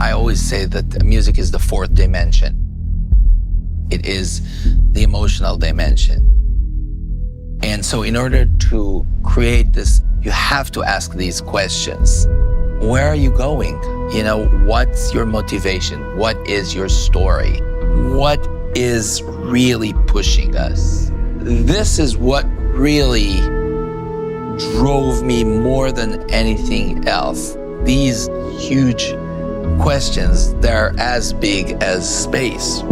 I always say that music is the fourth dimension. It is the emotional dimension. And so in order to create this, you have to ask these questions. Where are you going? You know, what's your motivation? What is your story? What is really pushing us? This is what really drove me more than anything else. These huge questions, they're as big as space.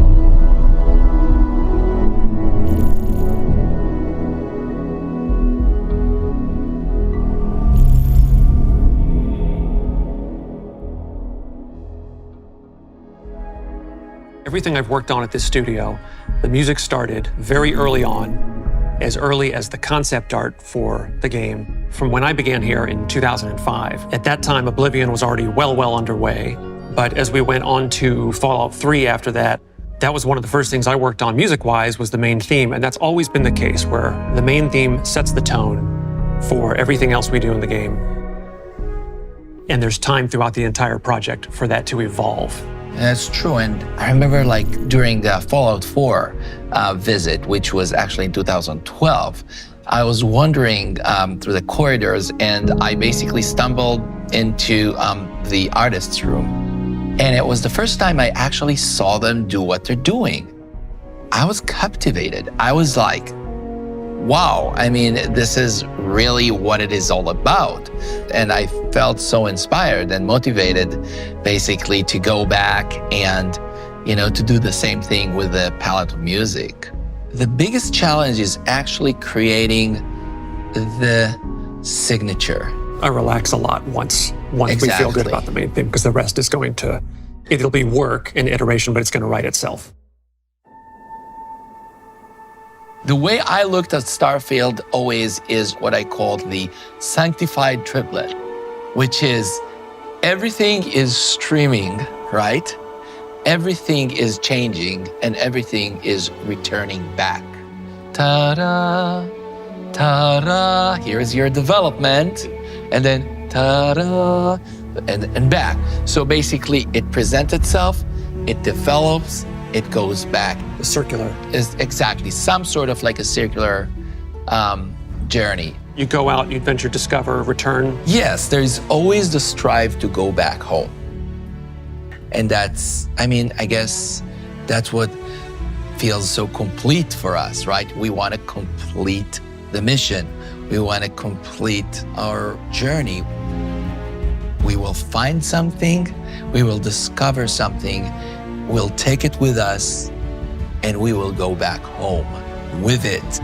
Everything I've worked on at this studio, the music started very early on, as early as the concept art for the game. From when I began here in 2005. At that time, Oblivion was already well underway. But as we went on to Fallout 3 after that, that was one of the first things I worked on music-wise was the main theme. And that's always been the case, where the main theme sets the tone for everything else we do in the game. And there's time throughout the entire project for that to evolve. That's true, and I remember like during the Fallout 4 visit, which was actually in 2012, I was wandering through the corridors and I basically stumbled into the artist's room. And it was the first time I actually saw them do what they're doing. I was captivated. I was like, wow, I mean, this is really what it is all about. And I felt so inspired and motivated basically to go back and, you know, to do the same thing with the palette of music. The biggest challenge is actually creating the signature. I relax a lot once Exactly. we feel good about the main theme, because the rest is going to, it'll be work and iteration, but it's going to write itself. The way I looked at Starfield always is what I called the sanctified triplet, which is everything is streaming, right? Everything is changing and everything is returning back. Ta-da, ta-da, here's your development, and then ta-da, and back. So basically it presents itself, it develops, it goes back. The circular. Is exactly some sort of like a circular journey. You go out, you adventure, discover, return. Yes, there's always the strive to go back home. And that's, I mean, I guess that's what feels so complete for us, right? We want to complete the mission. We want to complete our journey. We will find something, we will discover something, we'll take it with us, and we will go back home with it.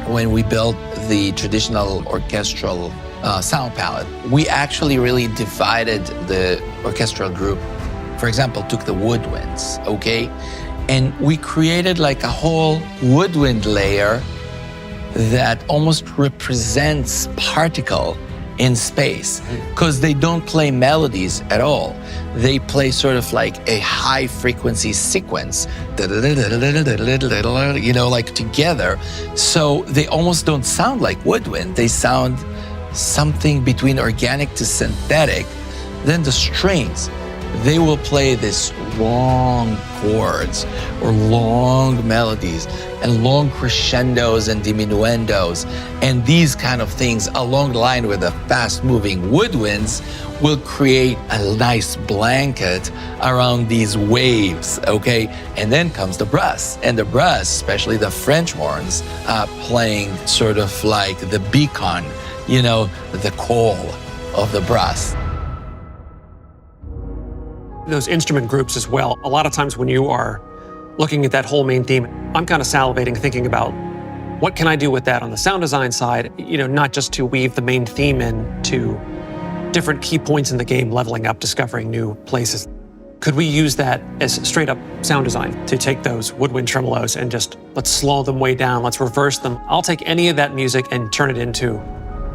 When we built the traditional orchestral sound palette, we actually really divided the orchestral group. For example, took the woodwinds, okay? And we created like a whole woodwind layer that almost represents particle in space, because they don't play melodies at all. They play sort of like a high frequency sequence, you know, like together. So they almost don't sound like woodwind. They sound something between organic to synthetic. Then the strings, they will play this long chords or long melodies and long crescendos and diminuendos. And these kind of things along the line with the fast-moving woodwinds will create a nice blanket around these waves, okay? And then comes the brass. And the brass, especially the French horns, playing sort of like the beacon, you know, the call of the brass. Those instrument groups as well. A lot of times when you are looking at that whole main theme, I'm kind of salivating, thinking about what can I do with that on the sound design side, you know, not just to weave the main theme into different key points in the game, leveling up, discovering new places. Could we use that as straight up sound design to take those woodwind tremolos and just let's slow them way down, let's reverse them. I'll take any of that music and turn it into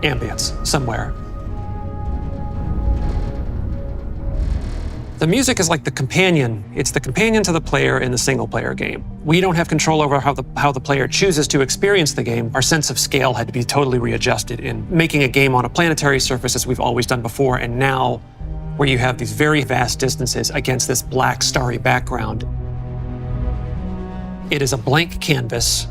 ambience somewhere. The music is like the companion. It's the companion to the player in the single-player game. We don't have control over how the player chooses to experience the game. Our sense of scale had to be totally readjusted in making a game on a planetary surface as we've always done before, and now where you have these very vast distances against this black, starry background. It is a blank canvas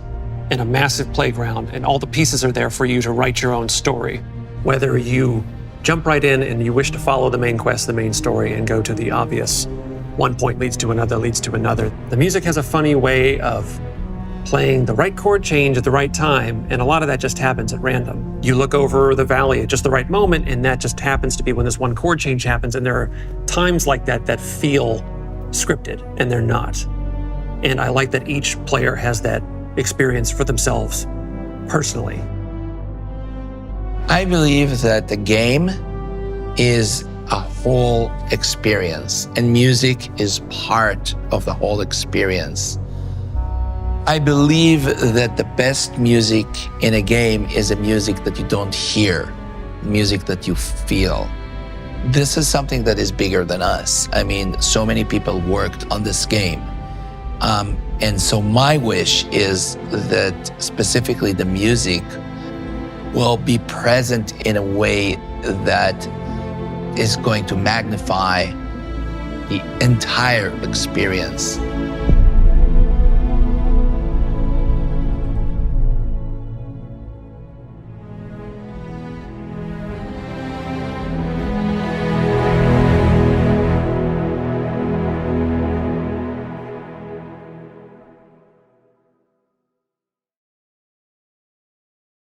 and a massive playground, and all the pieces are there for you to write your own story. Whether you jump right in and you wish to follow the main quest, the main story, and go to the obvious, one point leads to another, leads to another. The music has a funny way of playing the right chord change at the right time, and a lot of that just happens at random. You look over the valley at just the right moment, and that just happens to be when this one chord change happens, and there are times like that that feel scripted, and they're not. And I like that each player has that experience for themselves personally. I believe that the game is a whole experience, and music is part of the whole experience. I believe that the best music in a game is a music that you don't hear, music that you feel. This is something that is bigger than us. I mean, so many people worked on this game. And so my wish is that specifically the music will be present in a way that is going to magnify the entire experience.